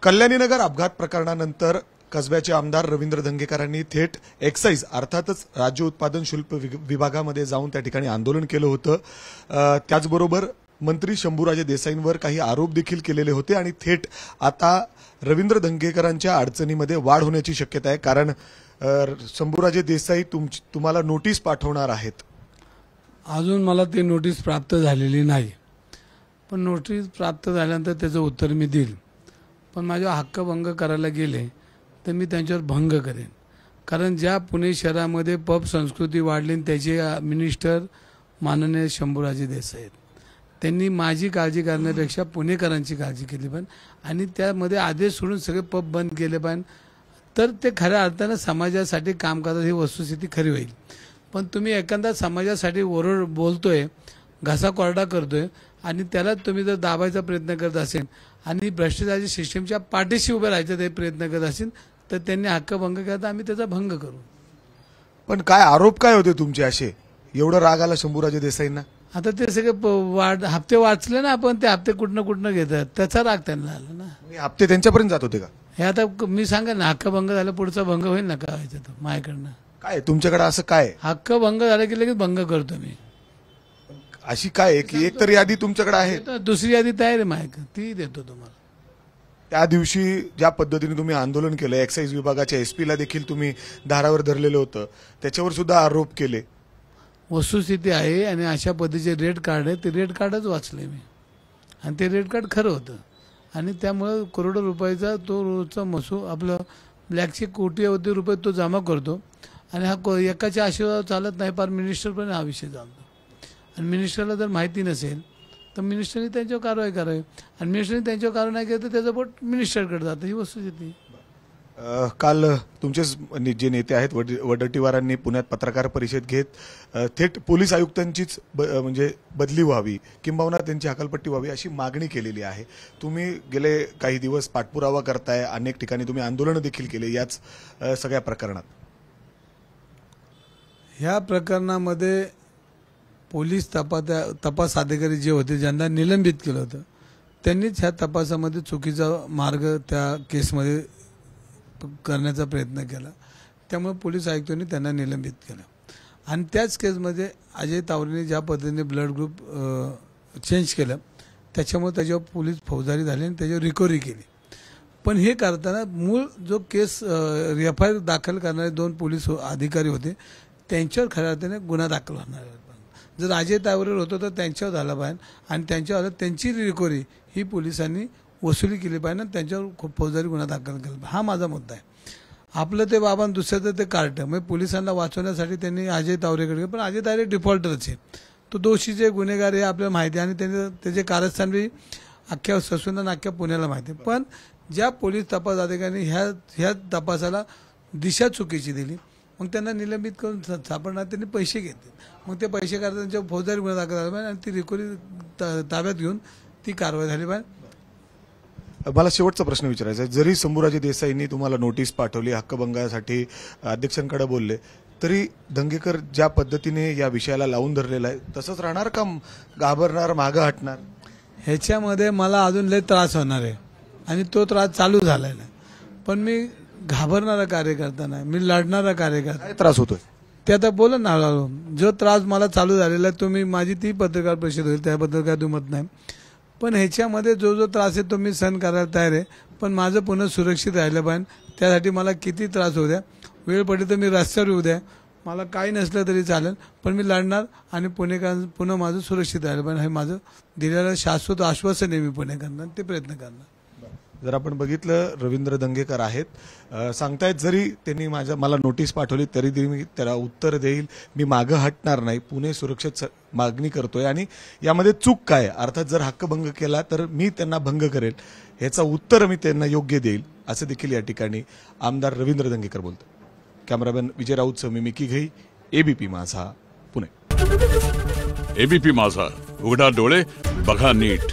कल्याणीनगर अपघात प्रकरणानंतर कसब्याचे आमदार रवींद्र धंगेकरांनी थेट एक्साईज अर्थातच राज्य उत्पादन शुल्क विभागामध्ये जाऊन त्या ठिकाणी आंदोलन केलं होतं। त्याचबरोबर मंत्री शंभूराजे देसाईंवर काही आरोप देखील केलेले होते आणि थेट आता रवींद्र धंगेकरांच्या अडचणीमध्ये वाढ होण्याची शक्यता आहे, कारण शंभूराजे देसाई तुम्हाला नोटीस पाठवणार आहेत। अजून मला ती नोटीस प्राप्त झालेली नाही, पण नोटीस प्राप्त झाल्यानंतर त्याचं उत्तर मी देईल। पण माझा हक्कभंग करायला गेले तर मी त्यांच्यावर भंग करेन, कारण ज्या पुणे शहरामध्ये पब संस्कृती वाढली त्याचे मिनिस्टर माननीय शंभूराजे देसाई आहेत। त्यांनी माझी काळजी करण्यापेक्षा पुणेकरांची काळजी केली पाहिजे आणि त्यामध्ये आदेश सोडून सगळे पब बंद केले पाहिजे, तर ते खऱ्या अर्थाने समाजासाठी काम करतात, ही वस्तुस्थिती खरी होईल। पण तुम्ही एखादा समाजासाठी ओरड बोलतोय, घसा कोरडा करतोय आणि त्याला तुम्ही जर दाबायचा प्रयत्न करत असेल आणि भ्रष्टाचाराच्या सिस्टमच्या पाठीशी उभे राहायचा ते प्रयत्न करत असेल तर त्यांनी हक्कभंग केला तर आम्ही त्याचा भंग करू। पण काय आरोप काय होते तुमचे असे, एवढं राग आला शंभूराजे देसाईंना? आता ते सगळे हप्ते वाचले ना आपण, ते हप्ते कुठनं घेतात त्याचा राग त्यांना आला ना। हप्ते त्यांच्यापर्यंत जात होते का? हे आता मी सांगा ना, हक्कभंग झाला पुढचा भंग होईल ना, काय व्हायचं तो माझ्याकडनं। काय तुमच्याकडे असं काय हक्कभंग झाला की लगेच भंग करतो मी। अशी काय की एक तर यादी तुमच्याकडे आहे? दुसरी यादी तयार आहे माझ्याकडे, ती देतो तुम्हाला। त्या दिवशी ज्या पद्धतीने तुम्ही आंदोलन केलं, एक्साईज विभागाच्या एसपीला देखील तुम्ही धारावर धरलेलं होतं, त्याच्यावर सुद्धा आरोप केले। वस्तुस्थिती आहे आणि अशा पद्धतीचे रेड कार्ड आहे, ते रेड कार्डच वाचले मी आणि ते रेड कार्ड खरं होतं आणि त्यामुळे करोडो रुपयाचा तो रोजचा महसूल आपलं ब्लॅकचे कोटी रुपये तो जमा करतो आणि हा एकाच्या आशीर्वाद चालत नाही, फार मिनिस्टर पण हा विषय चालतो आणि मिनिस्टरला जर माहिती नसेल तर मिनिस्टरने त्यांच्यावर कारवाई करावी आणि मिनिस्टरने त्यांच्यावर कारवाई नाही केली तर त्याचं बोट मिनिस्टरकडे जातं, ही वस्तुस्थिती। काल तुमचे जे नेते आहेत वडट्टीवारांनी पुण्यात पत्रकार परिषद घेत थेट पोलीस आयुक्तांचीच म्हणजे बदली व्हावी किंबहुना त्यांची हकालपट्टी व्हावी अशी मागणी केलेली आहे। तुम्ही गेले काही दिवस पाठपुरावा करताय, अनेक ठिकाणी तुम्ही आंदोलन देखील केले याच सगळ्या प्रकरणात। ह्या प्रकरणामध्ये पोलीस तपास अधिकारी जे होते ज्यांना निलंबित केलं होतं त्यांनीच ह्या तपासामध्ये चुकीचा मार्ग त्या केसमध्ये करण्याचा प्रयत्न केला, त्यामुळे पोलीस आयुक्तांनी त्यांना निलंबित केलं आणि त्याच केसमध्ये अजय तावरेने ज्या पद्धतीने ब्लड ग्रुप चेंज केलं त्याच्यामुळे त्याच्यावर पोलीस फौजदारी झाली आणि त्याच्यावर रिकव्हरी केली। पण हे करताना मूळ जो केस एफआयआर दाखल करणारे 2 पोलीस अधिकारी होते त्यांच्यावर खऱ्या अर्थाने गुन्हा दाखल होणार आहे। जर अजय तावरेवर होतं तर त्यांच्यावर झाला पाहिजे आणि त्यांच्यावर त्यांची रिकव्हरी ही पोलिसांनी वसुली केली पाहिजे आणि त्यांच्यावर खूप फौजदारी गुन्हा दाखल केला पाहिजे, हा माझा मुद्दा आहे। आपलं ते बाबा दुसऱ्याचं ते कार्ट म्हणजे पोलिसांना वाचवण्यासाठी त्यांनी अजय तावरेकडे, पण अजय तावरे डिफॉल्टरच आहे, तो दोषीचे गुन्हेगार हे आपल्याला माहिती आहे आणि त्यांनी त्याचे कारस्थान बी अख्ख्या ससून आणि अख्ख्या पुण्याला माहिती आहे। पण ज्या पोलीस तपास अधिकाऱ्यांनी ह्या तपासाला दिशा चुकीची दिली मग त्यांना निलंबित करून सापडणार, त्यांनी पैसे घेतले, मग ते पैसे करता त्यांच्या फौजदारी गुन्हा दाखल झाला पाहिजे आणि ती रिकव्हरी ताब्यात घेऊन ती कारवाई झाली पाहिजे। मला शेवटचा प्रश्न विचारायचा आहे, जरी शंभूराजे देसाईंनी तुम्हाला नोटीस पाठवली, हक्कभंगासाठी अध्यक्षांकडे बोलले, तरी धंगेकर ज्या पद्धतीने या विषयाला लावून धरलेला आहे तसंच राहणार का, घाबरणार, मागं हटणार? ह्याच्यामध्ये मला अजून लय त्रास होणार आहे आणि तो त्रास चालू झालेला आहे, पण मी घाबरणारा कार्यकर्ता नाही, मी लढणारा कार्यकर्ता। काय त्रास होतोय ते आता बोला ना, जो त्रास मला चालू झालेला आहे तो मी माझी ती पत्रकार परिषद होईल त्याबद्दल काय दुमत नाही, पण ह्याच्यामध्ये जो त्रास आहे तो मी सहन करायला तयार आहे, पण माझं पुन्हा सुरक्षित राहिलं पाहिजे। त्यासाठी मला किती त्रास होऊ द्या, वेळ पडली तर मी रस्त्यावर येऊ द्या, मला काही नसलं तरी चालेल, पण मी लढणार आणि पुन्हा माझं सुरक्षित राहिलं पाहिजे, हे माझं दिलेलं शाश्वत आश्वासन आहे। मी पुणेकरांना ते प्रयत्न करणार। जर आपण बघितलं रवींद्र धंगेकर आहेत, सांगतायत जरी त्यांनी मला नोटीस पाठवली तरी मी त्याला उत्तर देईल, मी मागं हटणार नाही, पुणे सुरक्षित मागणी करतोय आणि यामध्ये चूक काय, अर्थात जर हक्कभंग केला तर मी त्यांना भंग करेल, ह्याचं उत्तर मी त्यांना योग्य देईल, असं देखील या ठिकाणी आमदार रवींद्र धंगेकर बोलतात। कॅमेरामॅन विजय राऊतसह मी मिकी घई, एबीपी माझा, पुणे। एबीपी माझा, उघडा डोळे बघा नीट।